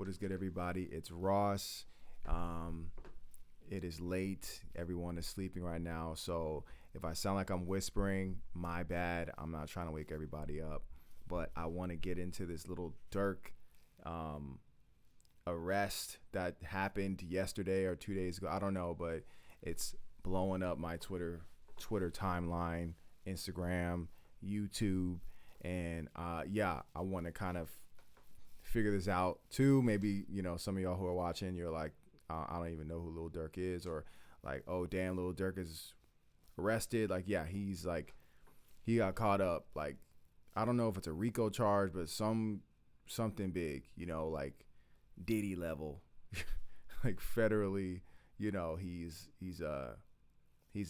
What is good, everybody? It's Ross. It is late. Everyone is sleeping right now. So if I sound like I'm whispering, my bad. I'm not trying to wake everybody up. But I want to get into this Lil Durk arrest that happened yesterday or 2 days ago. I don't know, but it's blowing up my Twitter timeline, Instagram, YouTube. And I want to kind of figure this out too. Maybe, some of y'all who are watching, you're like, I don't even know who Lil Durk is, or like, oh damn, Lil Durk is arrested. Like, yeah, he got caught up. Like, I don't know if it's a RICO charge, but something big, like Diddy level, like federally, he's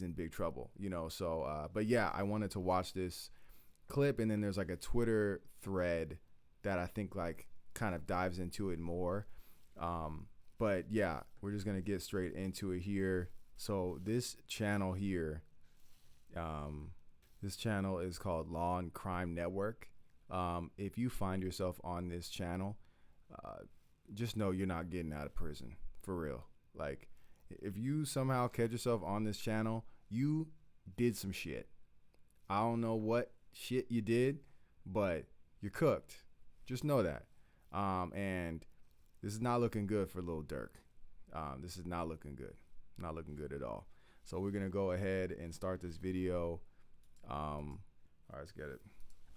in big trouble, So, but yeah, I wanted to watch this clip, and then there's like a Twitter thread that I think like kind of dives into it more. But yeah, we're just gonna get straight into it here. So this channel here, this channel is called Law and Crime Network. If you find yourself on this channel, just know you're not getting out of prison, for real. Like, if you somehow catch yourself on this channel, you did some shit. I don't know what shit you did, but you're cooked. Just know that. And this is not looking good for Lil Durk. This is not looking good. Not looking good at all. So we're going to go ahead and start this video. All right, let's get it.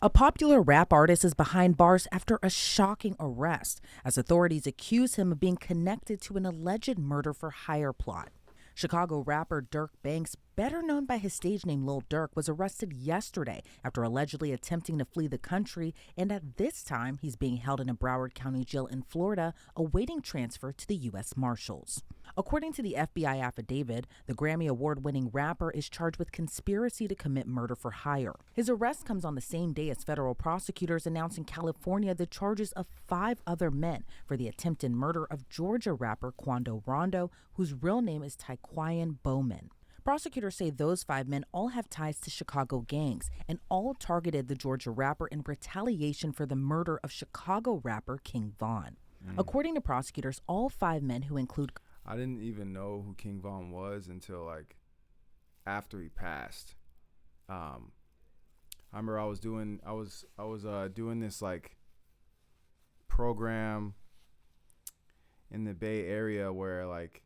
A popular rap artist is behind bars after a shocking arrest, as authorities accuse him of being connected to an alleged murder-for-hire plot. Chicago rapper Dirk Banks, better known by his stage name Lil Durk, was arrested yesterday after allegedly attempting to flee the country, and at this time he's being held in a Broward County jail in Florida, awaiting transfer to the U.S. Marshals. According to the FBI affidavit, the Grammy Award-winning rapper is charged with conspiracy to commit murder for hire. His arrest comes on the same day as federal prosecutors announced in California the charges of 5 other men for the attempted murder of Georgia rapper Quando Rondo, whose real name is Taquan Bowman. Prosecutors say those 5 men all have ties to Chicago gangs and all targeted the Georgia rapper in retaliation for the murder of Chicago rapper kingvon. According to prosecutors, all 5 men, who include... I didn't even know who kingvon was until like after he passed. I remember I was doing this like program in the Bay Area where like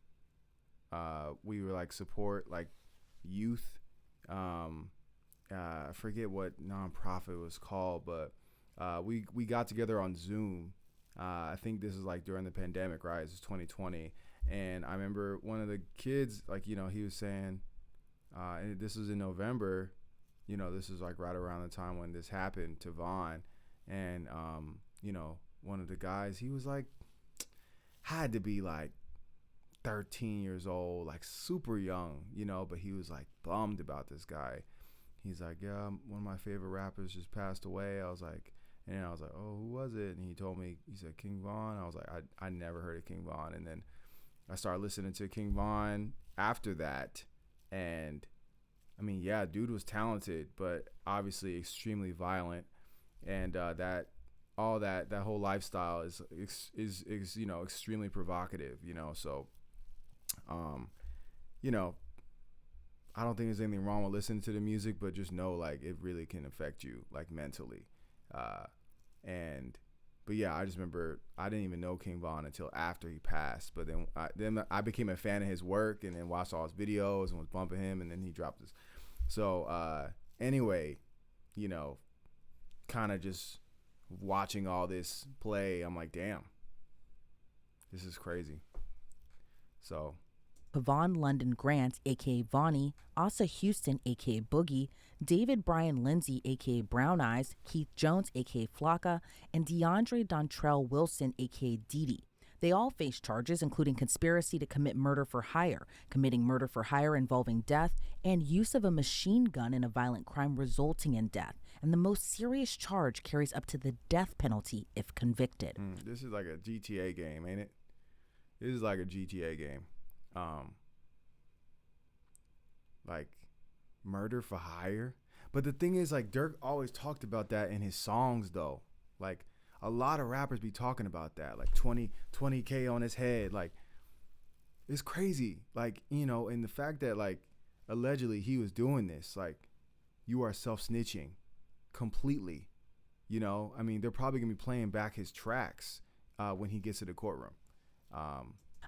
we were like support like youth. I forget what nonprofit it was called, but we got together on Zoom. I think this is like during the pandemic, right? This is 2020. And I remember one of the kids, like, he was saying, and this was in November, this is like right around the time when this happened to Vaughn. And, one of the guys, he was like, had to be like 13 years old, like super young, but he was like bummed about this guy. He's like, yeah, one of my favorite rappers just passed away. I was like, oh, who was it? And he told me, he said kingvon. I was like, I never heard of kingvon. And then I started listening to kingvon after that. And I mean, yeah, dude was talented, but obviously extremely violent. And that whole lifestyle is extremely provocative, So, I don't think there's anything wrong with listening to the music, but just know like it really can affect you like mentally. But yeah, I just remember I didn't even know kingvon until after he passed. But then I became a fan of his work and then watched all his videos and was bumping him, and then he dropped this. So anyway, kind of just watching all this play, I'm like, damn, this is crazy. So Pavon London Grant, a.k.a. Vonnie, Asa Houston, a.k.a. Boogie, David Brian Lindsay, a.k.a. Brown Eyes, Keith Jones, a.k.a. Flocka, and DeAndre Dontrell Wilson, a.k.a. Didi. They all face charges including conspiracy to commit murder for hire, committing murder for hire involving death, and use of a machine gun in a violent crime resulting in death. And the most serious charge carries up to the death penalty if convicted. This is like a GTA game, ain't it? This is like a GTA game. Like murder for hire. But the thing is, like, Dirk always talked about that in his songs, though. Like, a lot of rappers be talking about that, like 20K on his head. Like, it's crazy. Like, you know, and the fact that, like, allegedly he was doing this, like, you are self-snitching completely. You know, I mean, they're probably gonna be playing back his tracks when he gets to the courtroom.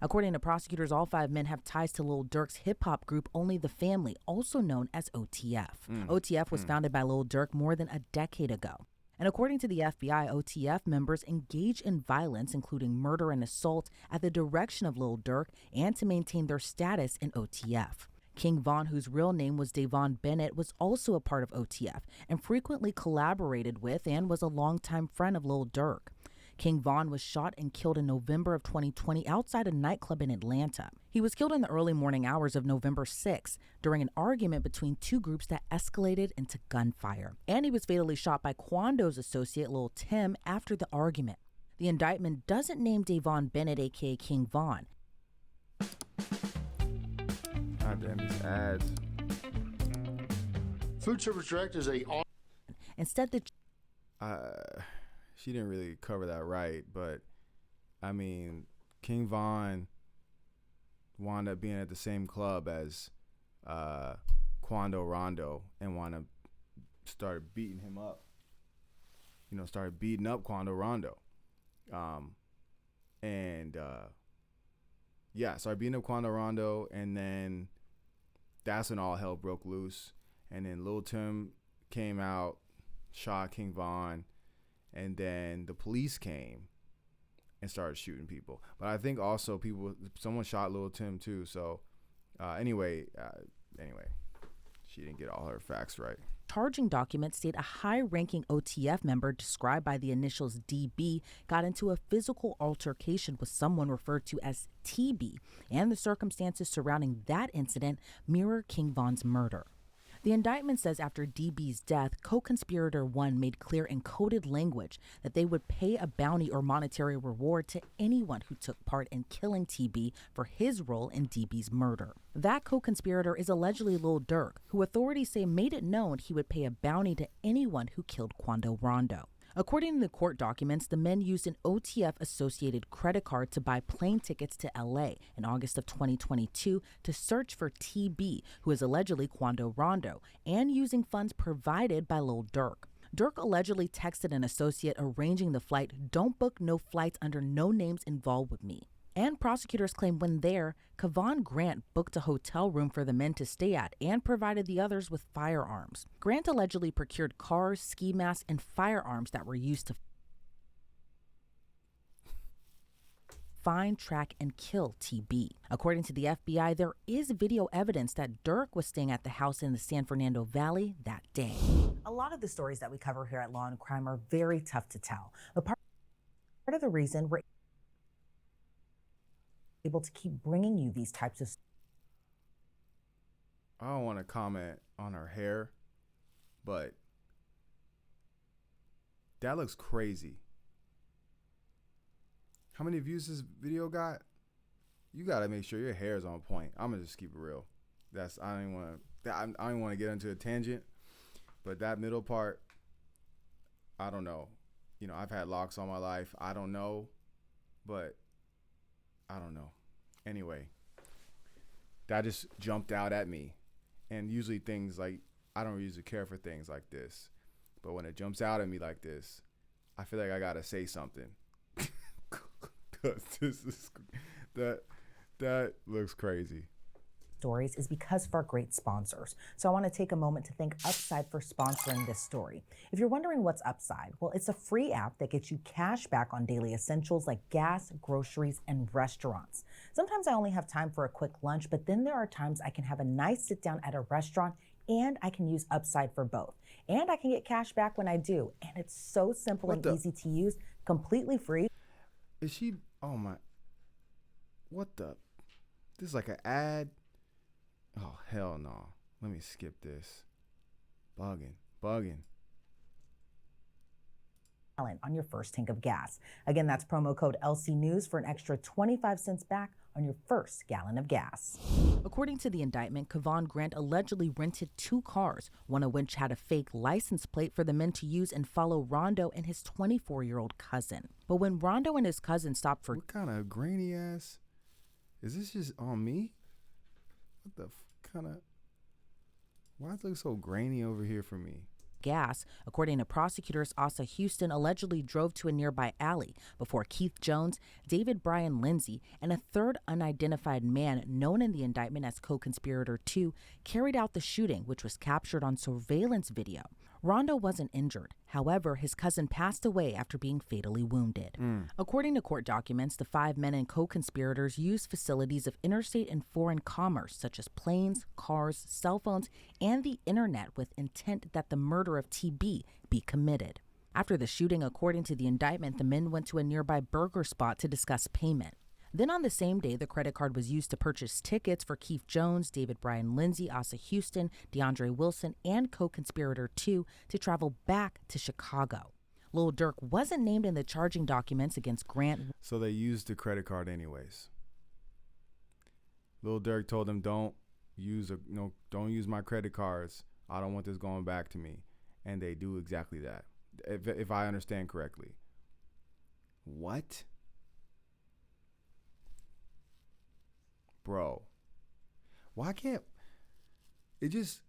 According to prosecutors, all 5 men have ties to Lil Durk's hip-hop group Only the Family, also known as OTF. OTF was founded by Lil Durk more than a decade ago. And according to the FBI, OTF members engage in violence, including murder and assault, at the direction of Lil Durk and to maintain their status in OTF. Kingvon, whose real name was Davon Bennett, was also a part of OTF and frequently collaborated with and was a longtime friend of Lil Durk. Kingvon was shot and killed in November of 2020 outside a nightclub in Atlanta. He was killed in the early morning hours of November 6 during an argument between 2 groups that escalated into gunfire. And he was fatally shot by Quando's associate Lil Tim after the argument. The indictment doesn't name Davon Bennett, aka Kingvon. God damn, these ads. Food Service Direct is a... Instead, the she didn't really cover that right, but I mean, Kingvon wound up being at the same club as Quando Rondo and wound up started beating him up. You know, started beating up Quando Rondo. Started beating up Quando Rondo, and then that's when all hell broke loose. And then Lil Tim came out, shot Kingvon, and then the police came and started shooting people. But I think also someone shot Lil Tim too. So anyway, she didn't get all her facts right. Charging documents state a high-ranking OTF member described by the initials DB got into a physical altercation with someone referred to as TB, and the circumstances surrounding that incident mirror Kingvon's murder. The indictment says after DB's death, co-conspirator 1 made clear in coded language that they would pay a bounty or monetary reward to anyone who took part in killing TB for his role in DB's murder. That co-conspirator is allegedly Lil Durk, who authorities say made it known he would pay a bounty to anyone who killed Quando Rondo. According to the court documents, the men used an OTF-associated credit card to buy plane tickets to LA in August of 2022 to search for TB, who is allegedly Quando Rondo, and using funds provided by Lil Durk. Durk allegedly texted an associate arranging the flight, "Don't book no flights under no names involved with me." And prosecutors claim when there, Kingvon Grant booked a hotel room for the men to stay at and provided the others with firearms. Grant allegedly procured cars, ski masks, and firearms that were used to find, track, and kill TB. According to the FBI, there is video evidence that Durk was staying at the house in the San Fernando Valley that day. A lot of the stories that we cover here at Law and Crime are very tough to tell. But part of the reason we're able to keep bringing you these types of... I don't want to comment on her hair, but that looks crazy. How many views this video got? You got to make sure your hair is on point. I'm going to just keep it real. I don't even want to get into a tangent, but that middle part, I don't know. You know, I've had locks all my life. I don't know, but I don't know. Anyway, that just jumped out at me. And usually things like, I don't usually care for things like this. But when it jumps out at me like this, I feel like I got to say something. Because that looks crazy. Stories is because of our great sponsors. So I want to take a moment to thank Upside for sponsoring this story. If you're wondering what's Upside, well, it's a free app that gets you cash back on daily essentials like gas, groceries, and restaurants. Sometimes I only have time for a quick lunch, but then there are times I can have a nice sit down at a restaurant and I can use Upside for both. And I can get cash back when I do. And it's so simple and easy to use, completely free. Is she, oh my, what the, this is like an ad? Oh, hell no. Let me skip this. Bugging. On your first tank of gas. Again, that's promo code LC News for an extra 25 cents back on on your first gallon of gas. According to the indictment, Kingvon Grant allegedly rented 2 cars, one of which had a fake license plate for the men to use and follow Rondo and his 24-year-old cousin. But when Rondo and his cousin stopped for... What kind of grainy ass? Is this just on me? What the kind of... Why does it look so grainy over here for me? Gas, according to prosecutors, Asa Houston allegedly drove to a nearby alley before Keith Jones, David Brian Lindsay, and a third unidentified man known in the indictment as co-conspirator 2 carried out the shooting, which was captured on surveillance video. Rondo wasn't injured. However, his cousin passed away after being fatally wounded. According to court documents, the 5 men and co-conspirators used facilities of interstate and foreign commerce, such as planes, cars, cell phones, and the internet with intent that the murder of TB be committed. After the shooting, according to the indictment, the men went to a nearby burger spot to discuss payment. Then on the same day, the credit card was used to purchase tickets for Keith Jones, David Brian Lindsay, Asa Houston, DeAndre Wilson, and co-conspirator 2 to travel back to Chicago. Lil Durk wasn't named in the charging documents against Grant. So they used the credit card anyways. Lil Durk told them, don't use my credit cards. I don't want this going back to me. And they do exactly that, if I understand correctly. What? Bro, why can't it just...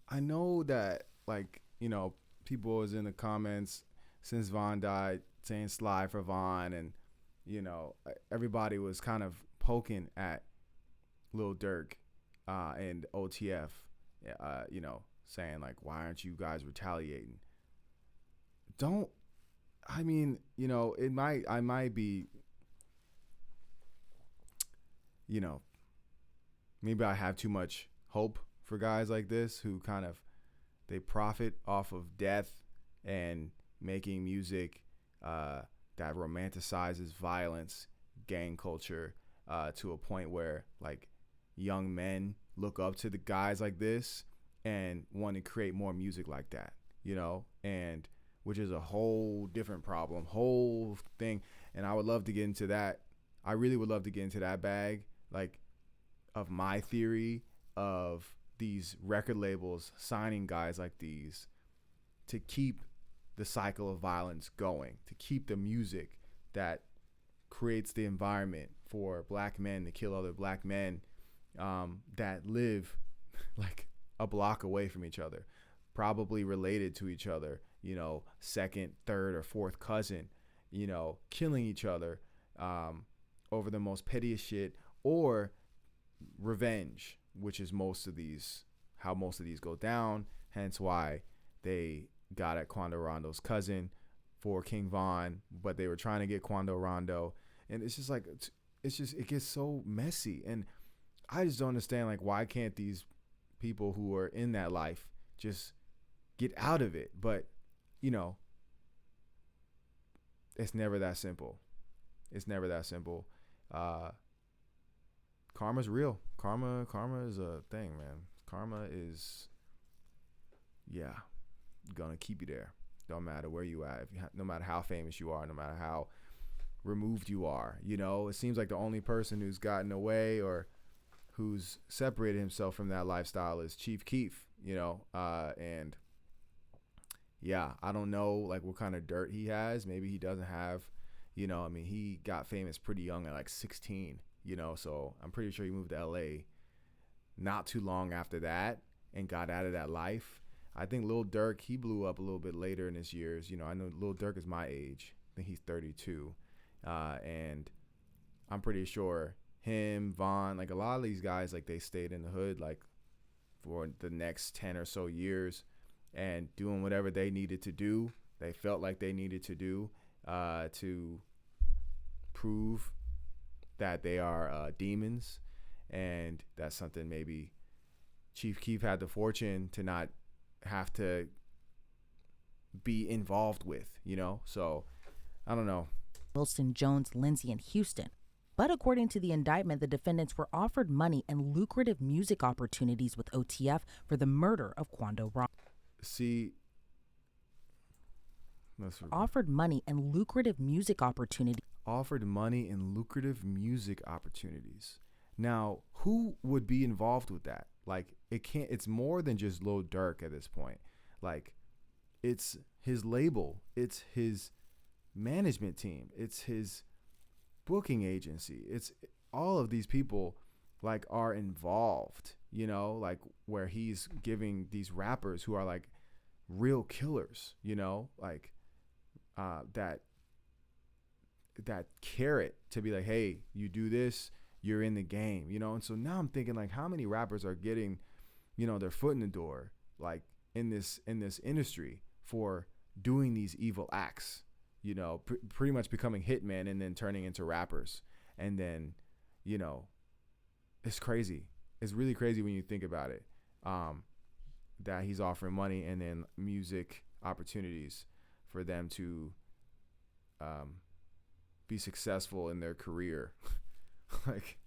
I know that, like, you know, people was in the comments since Von died saying slide for Von, and, you know, everybody was kind of poking at Lil Durk and OTF, you know, saying, like, why aren't you guys retaliating? I mean, you know, I might be, you know, maybe I have too much hope for guys like this who kind of, they profit off of death and making music that romanticizes violence, gang culture, to a point where, like, young men look up to the guys like this and want to create more music like that, you know, and which is a whole different problem, whole thing. And I would love to get into that. I really would love to get into that bag, like, of my theory of these record labels signing guys like these to keep the cycle of violence going, to keep the music that creates the environment for black men to kill other black men that live like a block away from each other, probably related to each other, you know, second, third, or fourth cousin, you know, killing each other over the most pettiest shit, or revenge, which is how most of these go down. Hence why they got at Quando Rondo's cousin for Kingvon, but they were trying to get Quando Rondo, and it's just like, it gets so messy. And I just don't understand, like, why can't these people who are in that life just get out of it? But, you know, it's never that simple. It's never that simple. Karma's real. Karma is a thing, man. Karma is, yeah, gonna keep you there. No matter where you at, no matter how famous you are, no matter how removed you are. You know, it seems like the only person who's gotten away or who's separated himself from that lifestyle is Chief Keef, you know, and yeah, I don't know, like, what kind of dirt he has. Maybe he doesn't have, you know, I mean, he got famous pretty young at like 16, you know, so I'm pretty sure he moved to LA not too long after that and got out of that life. I think Lil Durk, he blew up a little bit later in his years. You know, I know Lil Durk is my age. I think he's 32. And I'm pretty sure him, Von, like, a lot of these guys, like, they stayed in the hood, like, for the next 10 or so years and doing whatever they needed to do. They felt like they needed to do to prove that they are demons. And that's something maybe Chief Keef had the fortune to not have to be involved with, you know? So, I don't know. Wilson, Jones, Lindsay, and Houston. But according to the indictment, the defendants were offered money and lucrative music opportunities with OTF for the murder of Quando Rondo. See, offered money and lucrative music opportunities. Offered money and lucrative music opportunities. Now, who would be involved with that? Like, it's more than just Lil Durk at this point. Like, it's his label, it's his management team, it's his booking agency. It's all of these people like are involved, you know, like where he's giving these rappers who are like real killers, you know, like that carrot to be like, hey, you do this, you're in the game, you know. And so now I'm thinking, like, how many rappers are getting, you know, their foot in the door, like in this industry for doing these evil acts, you know, pretty much becoming hitmen and then turning into rappers. And then, you know, it's crazy. It's really crazy when you think about it, that he's offering money and then music opportunities for them to be successful in their career. Like,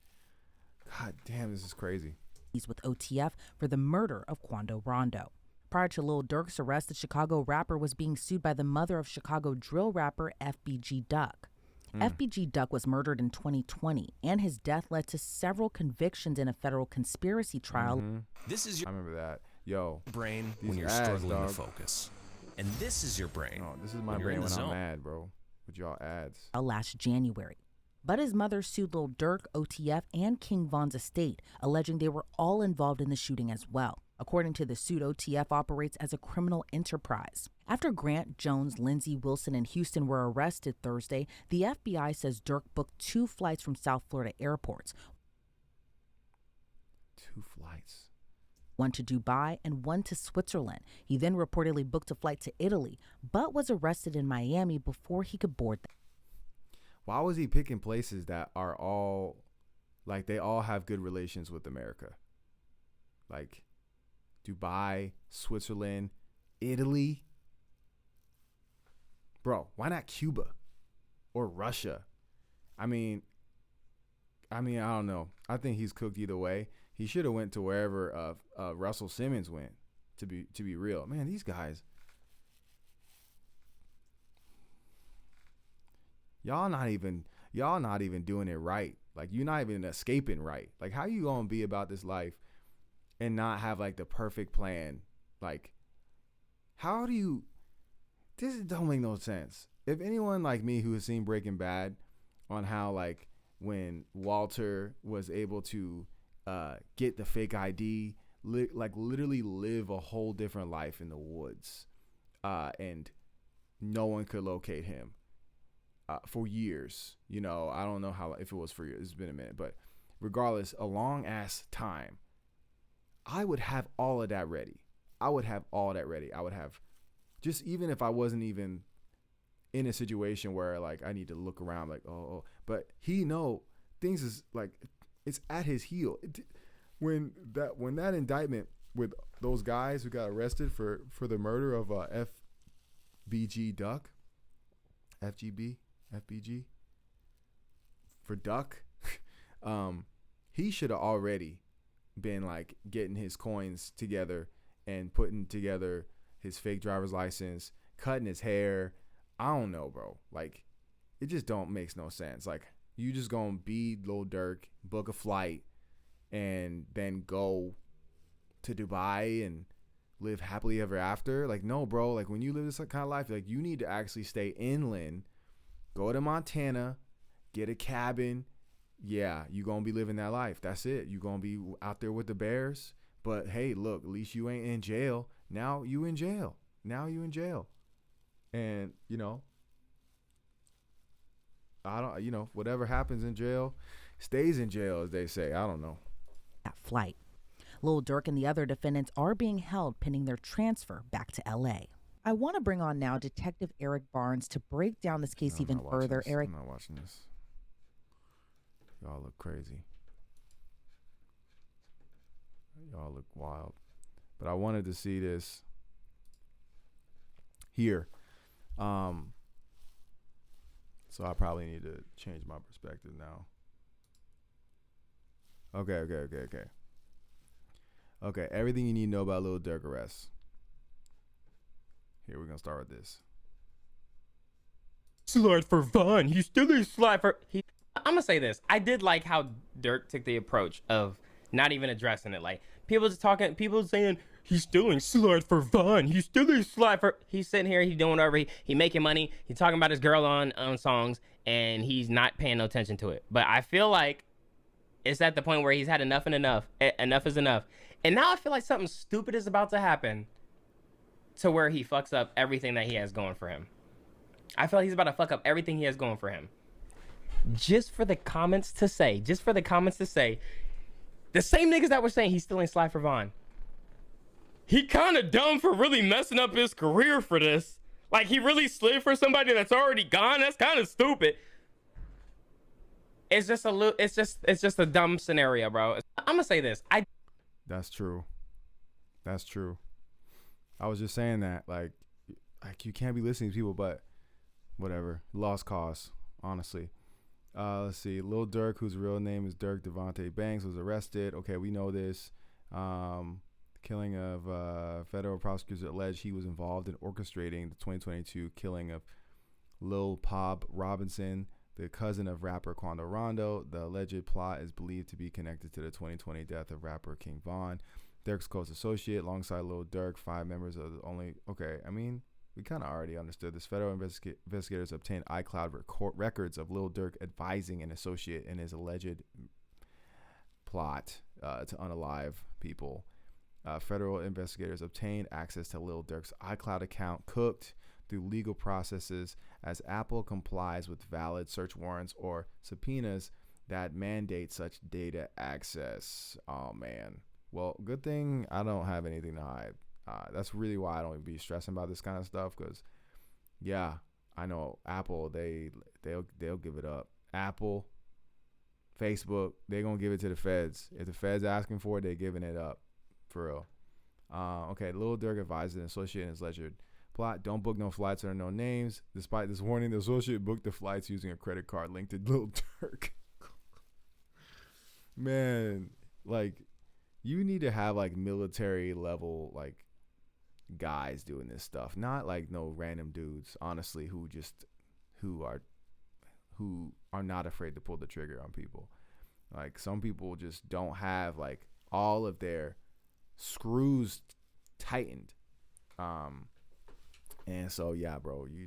God damn, this is crazy. He's with OTF for the murder of Quando Rondo. Prior to Lil Durk's arrest, the Chicago rapper was being sued by the mother of Chicago drill rapper FBG Duck. FBG Duck was murdered in 2020, and his death led to several convictions in a federal conspiracy trial. This is your I remember that. Yo, brain when these you're ads, struggling dog. to focus. And this is your brain. No, this is my when you're brain in when the I'm zone. mad, bro. With y'all ads. Last January. But his mother sued Lil Durk, OTF, and Kingvon's estate, alleging they were all involved in the shooting as well. According to the suit, OTF operates as a criminal enterprise. After Grant, Jones, Lindsey, Wilson, and Houston were arrested Thursday, the FBI says Durk booked 2 flights from South Florida airports. 2 flights. One to Dubai and one to Switzerland. He then reportedly booked a flight to Italy, but was arrested in Miami before he could board them. Why was he picking places that are all, like, they all have good relations with America? Like, Dubai, Switzerland, Italy. Bro, why not Cuba or Russia? I mean, I don't know. I think he's cooked either way. He should have went to wherever Russell Simmons went. To be real, man, these guys, y'all not even doing it right. Like, you're not even escaping right. Like, how you gonna be about this life and not have like the perfect plan? Like, how do you? This don't make no sense. If anyone like me who has seen Breaking Bad, on how like when Walter was able to get the fake ID, like literally live a whole different life in the woods, and no one could locate him for years. You know, I don't know how, if it was for years. It's been a minute, but regardless, a long ass time. I would have all of that ready. I would have just, even if I wasn't even in a situation where like I need to look around like, oh, but he know things is like, it's at his heel. When that indictment with those guys who got arrested for the murder of FBG Duck, FBG for Duck, he should have already been like getting his coins together and putting together his fake driver's license, cutting his hair. I don't know, bro. Like, it just don't makes no sense. Like, you just gonna be Lil Durk, book a flight, and then go to Dubai and live happily ever after? Like, no, bro. Like, when you live this kind of life, like, you need to actually stay inland, go to Montana, get a cabin. Yeah, you gonna be living that life. That's it. You gonna be out there with the bears. But hey, look, at least you ain't in jail. Now you in jail. And, you know, whatever happens in jail stays in jail, as they say. I don't know. That flight. Lil Durk and the other defendants are being held pending their transfer back to L.A. I want to bring on now Detective Eric Barnes to break down this case even further. Eric, I'm not watching this. Y'all look crazy. Y'all look wild. But I wanted to see this here. So I probably need to change my perspective now. Okay. Okay, everything you need to know about Lil Durk arrest. Here, we're going to start with this. slide for Von. He's stealing slide for. I'm gonna say this. I did like how Dirk took the approach of not even addressing it. Like people just talking, people saying he's stealing slide for Von. He's stealing slide for. He's sitting here, he's doing whatever. He making money. He's talking about his girl on songs, and he's not paying no attention to it. But I feel like it's at the point where he's had enough and enough. Enough is enough. And now I feel like something stupid is about to happen, to where he fucks up everything that he has going for him. I feel like he's about to fuck up everything he has going for him. Just for the comments to say, the same niggas that were saying he's stealing slide for Von. He kind of dumb for really messing up his career for this. Like, he really slid for somebody that's already gone. That's kind of stupid. It's just a dumb scenario, bro. I'm gonna say this. That's true. I was just saying that, like you can't be listening to people, but whatever. Lost cause, honestly. Let's see. Lil Durk, whose real name is Dirk Devontae Banks, was arrested. Okay, we know this. Killing of federal prosecutors allege he was involved in orchestrating the 2022 killing of Lil Pob Robinson, the cousin of rapper Quando Rondo. The alleged plot is believed to be connected to the 2020 death of rapper Kingvon, Dirk's close associate, alongside Lil Durk. 5 members of the only. Okay, I mean, we kind of already understood this. Federal investigators obtained iCloud records of Lil Durk advising an associate in his alleged plot to unalive people. Federal investigators obtained access to Lil Durk's iCloud account, cooked through legal processes as Apple complies with valid search warrants or subpoenas that mandate such data access. Oh, man. Well, good thing I don't have anything to hide. That's really why I don't be stressing about this kind of stuff, because, yeah, I know Apple, they'll give it up. Apple, Facebook, they're going to give it to the feds. If the feds asking for it, they're giving it up. For real. Okay, Lil Durk advised an associate in his alleged plot, don't book no flights under no names. Despite this warning, the associate booked the flights using a credit card linked to Lil Durk. Man, like, you need to have, like, military level, like, guys doing this stuff. Not, like, no random dudes, honestly, who are not afraid to pull the trigger on people. Like, some people just don't have, like, all of their screws tightened. And so, yeah, bro, you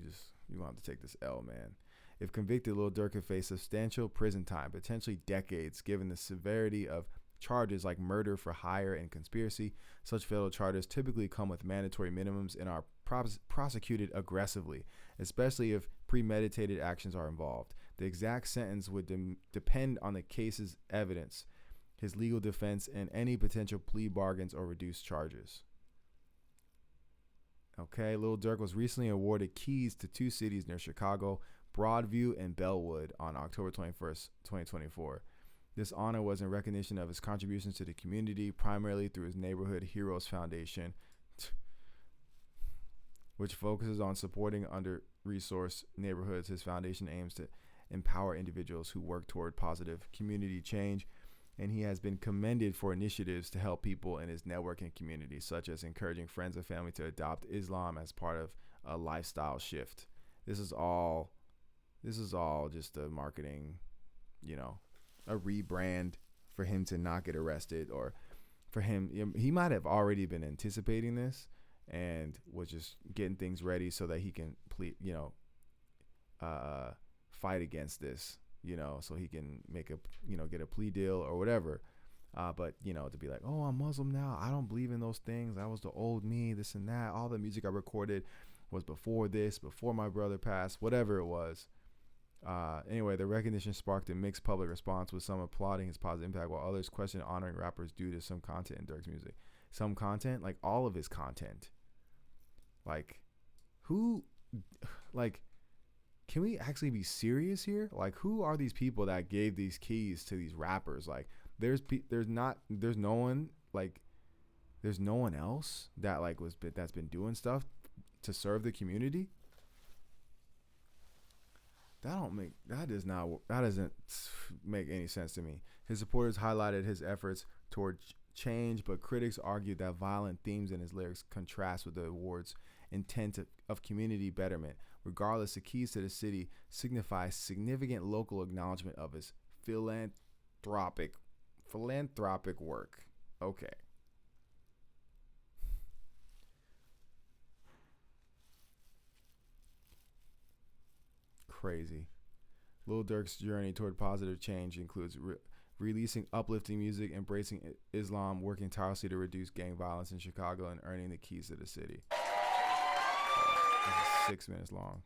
gonna have to take this L, man. If convicted, Lil Durk could face substantial prison time, potentially decades, given the severity of charges like murder for hire and conspiracy. Such federal charges typically come with mandatory minimums and are prosecuted aggressively, especially if premeditated actions are involved. The exact sentence would depend on the case's evidence, his legal defense, and any potential plea bargains or reduced charges. Okay, Lil Durk was recently awarded keys to 2 cities near Chicago, Broadview and Bellwood, on October 21st, 2024. This honor was in recognition of his contributions to the community, primarily through his Neighborhood Heroes Foundation, which focuses on supporting under-resourced neighborhoods. His foundation aims to empower individuals who work toward positive community change, and he has been commended for initiatives to help people in his networking community, such as encouraging friends and family to adopt Islam as part of a lifestyle shift. This is all just a marketing, a rebrand for him to not get arrested, or for him, he might have already been anticipating this and was just getting things ready so that he can fight against this, so he can get a plea deal or whatever. But to be like, oh, I'm Muslim now, I don't believe in those things, that was the old me, this and that, all the music I recorded was before this, before my brother passed, whatever it was. Anyway, the recognition sparked a mixed public response, with some applauding his positive impact while others questioned honoring rappers due to some content in Durk's music. Some content, like all of his content. Like, can we actually be serious here? Like, who are these people that gave these keys to these rappers? Like, there's no one else that that's been doing stuff to serve the community. That doesn't make any sense to me. His supporters highlighted his efforts toward change, but critics argued that violent themes in his lyrics contrast with the award's intent of community betterment. Regardless, the keys to the city signify significant local acknowledgement of his philanthropic work. Okay. Crazy. Lil Durk's journey toward positive change includes releasing uplifting music, embracing Islam, working tirelessly to reduce gang violence in Chicago, and earning the keys to the city. This is 6 minutes long.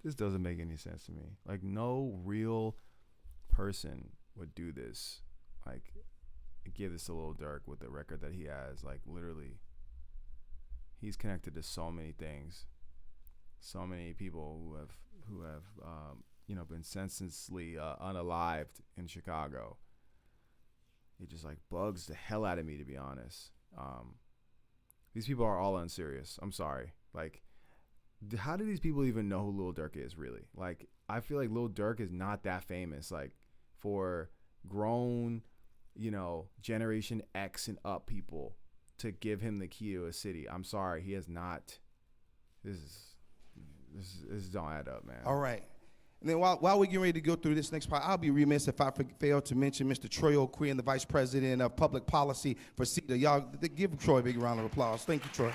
This doesn't make any sense to me. Like, no real person would do this. Like, give this to Lil Durk with the record that he has. Like, literally, he's connected to so many things. So many people who have been senselessly unalived in Chicago. It just like bugs the hell out of me, to be honest. These people are all unserious. I'm sorry. Like, how do these people even know who Lil Durk is, really? Like, I feel like Lil Durk is not that famous, like, for grown, Generation X and up people to give him the key to a city. I'm sorry, he has not. This don't add up, man. All right. And then while we're getting ready to go through this next part, I'll be remiss if I fail to mention Mr. Troy O'Quinn, the Vice President of Public Policy for CETA. Y'all give Troy a big round of applause. Thank you, Troy.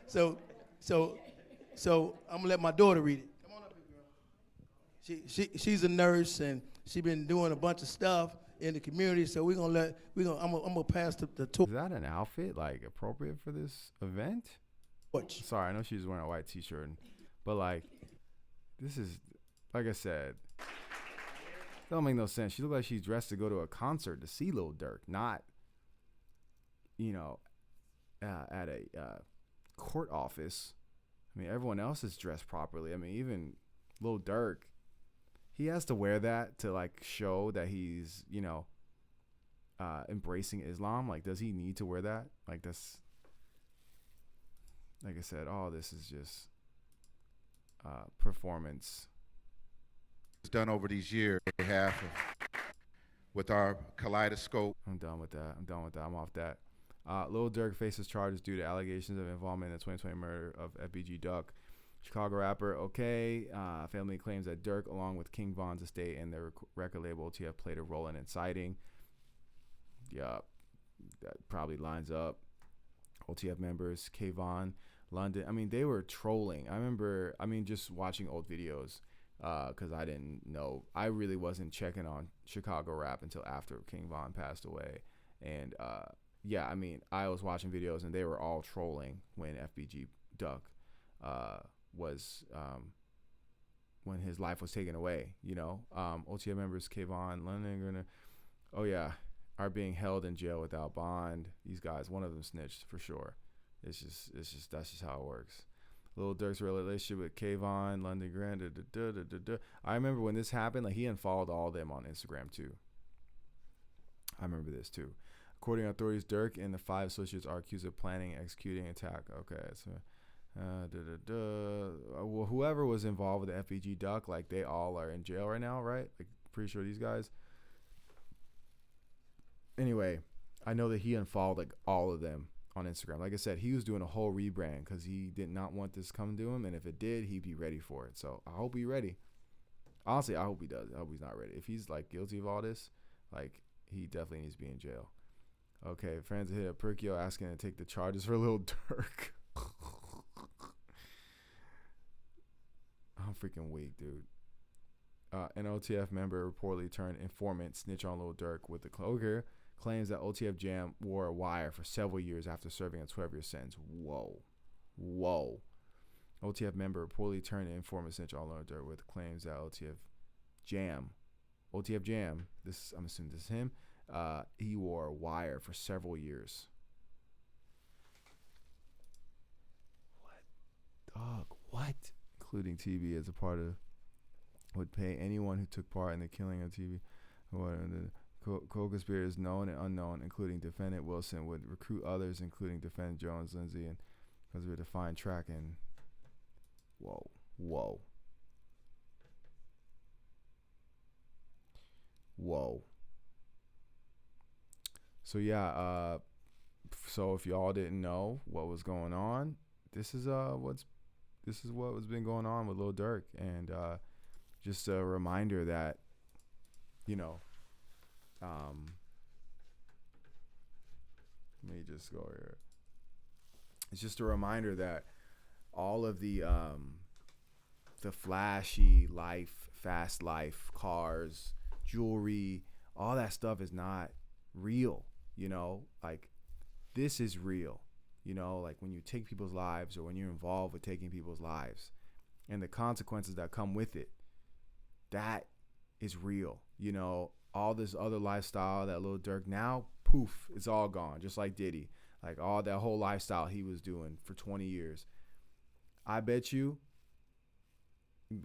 So I'm gonna let my daughter read it. Come on up here, girl. She's a nurse and she's been doing a bunch of stuff in the community. So I'm gonna pass the torch. Is that an outfit like appropriate for this event? Sorry, I know she's wearing a white t-shirt, but like, this is, like I said, that don't make no sense. She looks like she's dressed to go to a concert to see Lil Durk, not, at a court office. I mean, everyone else is dressed properly. I mean, even Lil Durk, he has to wear that to like show that he's, embracing Islam. Like, does he need to wear that? Like, that's, like I said, all this is just performance. It's done over these years with our kaleidoscope. I'm done with that. I'm off that. Lil Durk faces charges due to allegations of involvement in the 2020 murder of FBG Duck. Chicago rapper, family claims that Durk, along with Kingvon's estate and their record label OTF, played a role in inciting. Yeah, that probably lines up. OTF members, kingvon, London. I mean, they were trolling. I remember, just watching old videos because I didn't know. I really wasn't checking on Chicago rap until after Kingvon passed away. And, I was watching videos and they were all trolling when FBG Duck was when his life was taken away. OTF members Kingvon, London, are being held in jail without bond. These guys, one of them snitched for sure. That's just how it works. Lil Durk's relationship with Kingvon, London Grand. I remember when this happened, like, he unfollowed all of them on Instagram too. I remember this too. According to authorities, Durk and the 5 associates are accused of planning and executing an attack. Okay, so well, whoever was involved with the FBG Duck, like, they all are in jail right now, right? Like, pretty sure these guys. Anyway, I know that he unfollowed like all of them on Instagram. Like I said, he was doing a whole rebrand because he did not want this coming to him, and if it did, he'd be ready for it. So I hope he's ready. Honestly, I hope he does. I hope he's not ready. If he's like guilty of all this, like, he definitely needs to be in jail. Okay, fans hit up Perkio asking to take the charges for Lil Durk. I'm freaking weak, dude. An OTF member reportedly turned informant, snitch on Lil Durk with the cloaker, claims that OTF Jam wore a wire for several years after serving a 12-year sentence. Whoa. OTF member reportedly turned informant, snitch on Lil Durk with claims that OTF Jam OTF Jam, I'm assuming this is him. He wore a wire for several years. What? Dog, what? Including TB as a part of, would pay anyone who took part in the killing of TB. Co-conspirators known and unknown, including defendant Wilson, would recruit others, including defendant Jones, Lindsay, and because we defined track and whoa. So yeah, so if y'all didn't know what was going on, this is what was been going on with Lil Durk, and just a reminder that, you know, let me just go here. It's just a reminder that all of the flashy life, fast life, cars, jewelry, all that stuff is not real. You know, like, this is real. You know, like when you take people's lives, or when you're involved with taking people's lives, and the consequences that come with it, that is real. You know, all this other lifestyle that Lil Durk, now, poof, it's all gone. Just like Diddy, like all that whole lifestyle he was doing for 20 years. I bet you,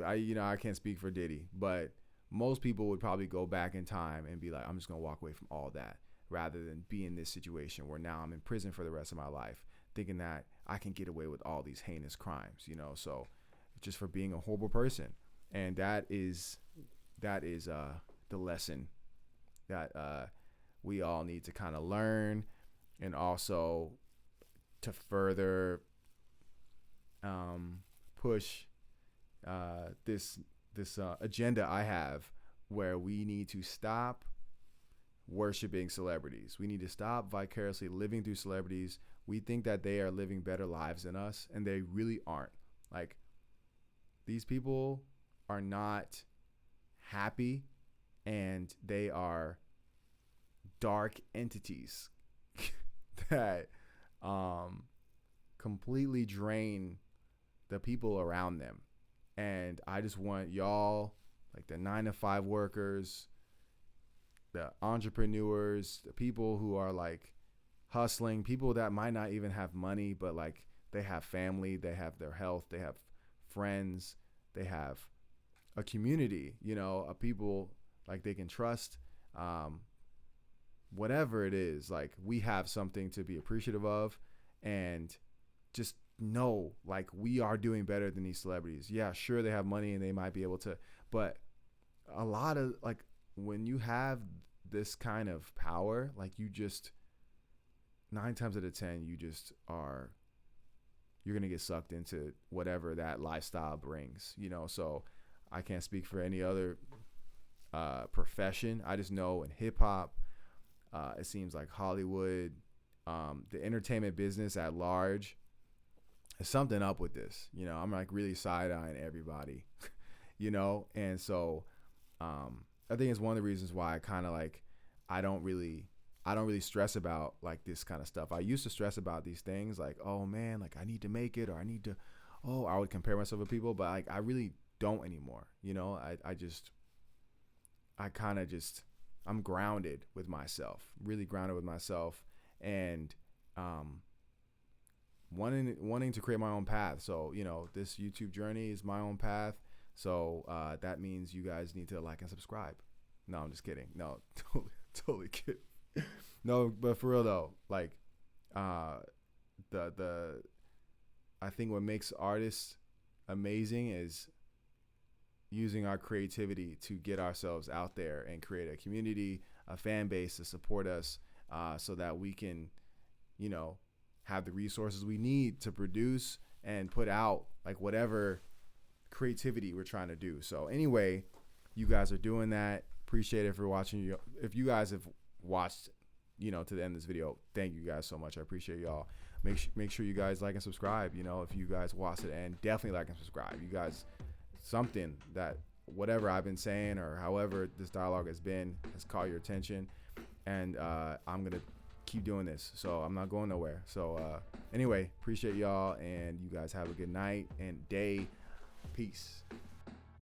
I can't speak for Diddy, but most people would probably go back in time and be like, I'm just going to walk away from all that, rather than be in this situation where now I'm in prison for the rest of my life, thinking that I can get away with all these heinous crimes, you know, so just for being a horrible person. And that is the lesson that we all need to kind of learn, and also to further push this agenda I have, where we need to stop worshiping celebrities. We need to stop vicariously living through celebrities. We think that they are living better lives than us, and they really aren't. Like, these people are not happy, and they are dark entities that completely drain the people around them. And I just want y'all, like the 9-to-5 workers, the entrepreneurs, the people who are like hustling, people that might not even have money, but like they have family, they have their health, they have friends, they have a community, you know, a people like they can trust, whatever it is, like we have something to be appreciative of, and just know, like, we are doing better than these celebrities. Yeah, sure, they have money and they might be able to, but a lot of, like, when you have this kind of power, like, you just 9 times out of 10 you're gonna get sucked into whatever that lifestyle brings, you know. So I can't speak for any other profession. I just know in hip-hop, it seems like Hollywood, the entertainment business at large, there's something up with this, you know. I'm like really side-eyeing everybody, you know. And so I think it's one of the reasons why I kind of like, I don't really stress about like this kind of stuff. I used to stress about these things, like, oh man, like I need to make it, or I would compare myself with people, but like I really don't anymore, you know. I'm grounded with myself, really grounded with myself, and wanting to create my own path. So, you know, this YouTube journey is my own path. So that means you guys need to like and subscribe. No, I'm just kidding. No, totally kidding. No, but for real though, like I think what makes artists amazing is using our creativity to get ourselves out there and create a community, a fan base to support us, so that we can, you know, have the resources we need to produce and put out like whatever creativity we're trying to do. So anyway, you guys are doing that. Appreciate it for watching. If you guys have watched, you know, to the end of this video, thank you guys so much. I appreciate y'all. Make sure you guys like and subscribe. You know, if you guys watch it, and definitely like and subscribe. You guys, something that whatever I've been saying or however this dialogue has caught your attention, and I'm gonna keep doing this, so I'm not going nowhere. So anyway, appreciate y'all, and you guys have a good night and day. Peace.